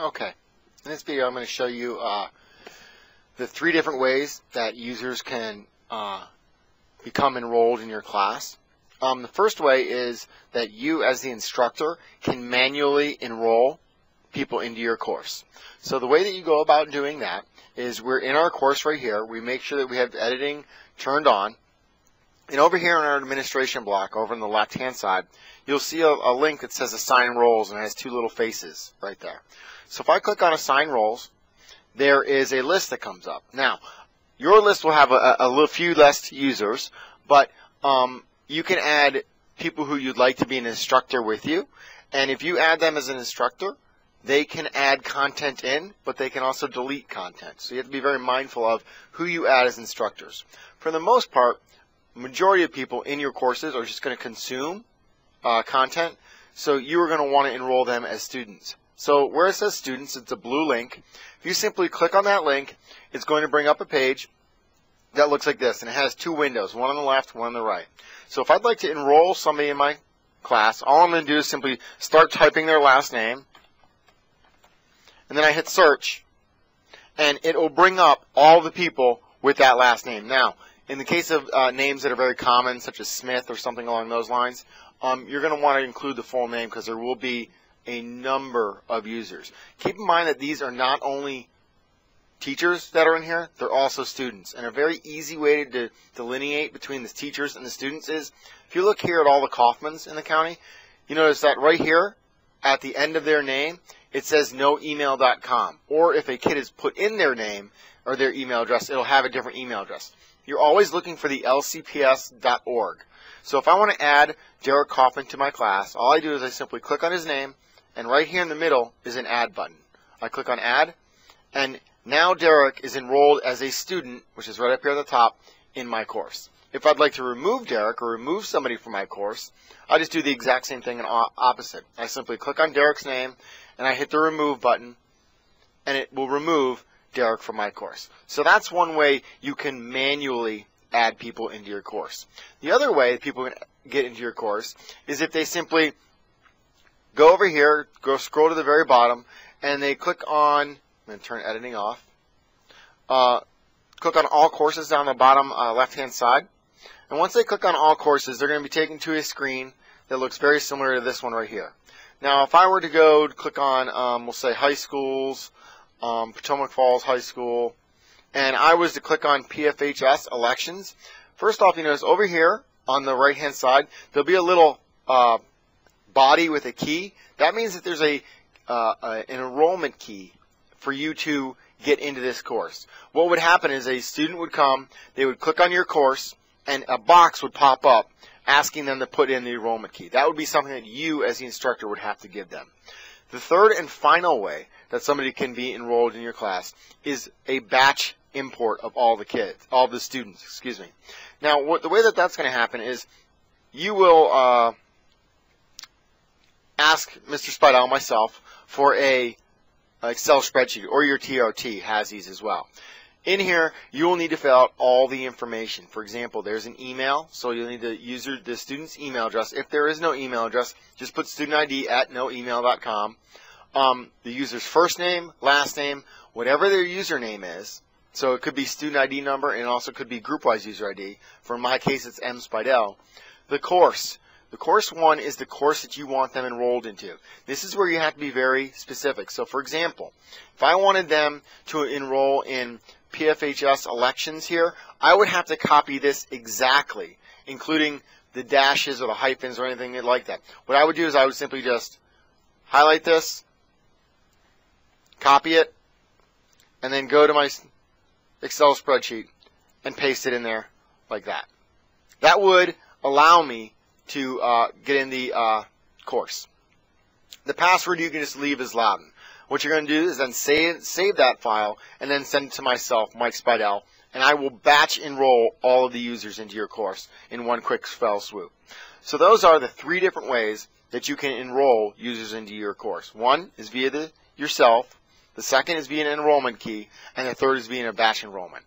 Okay, in this video I'm going to show you the 3 different ways that users can become enrolled in your class. The first way is that you as the instructor can manually enroll people into your course. So the way that you go about doing that is we're in our course right here. We make sure that we have editing turned on. And over here in our administration block, over on the left-hand side, you'll see a link that says Assign Roles, and it has 2 little faces right there. So if I click on Assign Roles, there is a list that comes up. Now, your list will have a few less users, but you can add people who you'd like to be an instructor with you. And if you add them as an instructor, they can add content in, but they can also delete content. So you have to be very mindful of who you add as instructors. For the most part, the majority of people in your courses are just going to consume content, so you are going to want to enroll them as students. So where it says students, it's a blue link. If you simply click on that link, it's going to bring up a page that looks like this, and it has 2 windows, one on the left, one on the right. So if I'd like to enroll somebody in my class, all I'm going to do is simply start typing their last name, and then I hit search, and it will bring up all the people with that last name. Now, in the case of names that are very common, such as Smith or something along those lines, you're going to want to include the full name because there will be a number of users. Keep in mind that these are not only teachers that are in here, they're also students. And a very easy way to delineate between the teachers and the students is, if you look here at all the Kaufmans in the county, you notice that right here at the end of their name, it says noemail.com. Or if a kid has put in their name or their email address, it'll have a different email address. You're always looking for the lcps.org. So if I want to add Derek Kaufman to my class, all I do is I simply click on his name, and right here in the middle is an add button. I click on add, and now Derek is enrolled as a student, which is right up here at the top, in my course. If I'd like to remove Derek or remove somebody from my course, I just do the exact same thing in opposite. I simply click on Derek's name, and I hit the remove button, and it will remove Derek from my course. So that's one way you can manually add people into your course. The other way that people can get into your course is if they simply go over here, scroll to the very bottom, and they click on, I'm going to turn editing off, click on all courses down the bottom left-hand side. And once they click on all courses, they're going to be taken to a screen that looks very similar to this one right here. Now, if I were to go click on, we'll say high schools, Potomac Falls High School, and I was to click on PFHS elections, first off, you notice over here on the right-hand side, there'll be a little body with a key. That means that there's an enrollment key for you to get into this course. What would happen is a student would come, they would click on your course, and a box would pop up asking them to put in the enrollment key. That would be something that you as the instructor would have to give them. The third and final way that somebody can be enrolled in your class is a batch import of all the students, excuse me. Now, the way that that's going to happen is you will ask Mr. Spidell, myself, for a Excel spreadsheet, or your TRT has these as well. In here, you will need to fill out all the information. For example, there's an email, so you'll need to use the student's email address. If there is no email address, just put studentid@noemail.com. The user's first name, last name, whatever their username is. So it could be student ID number, and also could be group-wise user ID. For my case, it's M. Spidell. The course. The course 1 is the course that you want them enrolled into. This is where you have to be very specific. So for example, if I wanted them to enroll in PFHS elections here, I would have to copy this exactly, including the dashes or the hyphens or anything like that. What I would do is I would simply just highlight this, copy it, and then go to my Excel spreadsheet and paste it in there like that. That would allow me to get in the course. The password you can just leave as Loudon. What you're going to do is then save that file and then send it to myself, Mike Spidell, and I will batch enroll all of the users into your course in one quick fell swoop. So those are the 3 different ways that you can enroll users into your course. One is via yourself, the second is via an enrollment key, and the third is via a batch enrollment.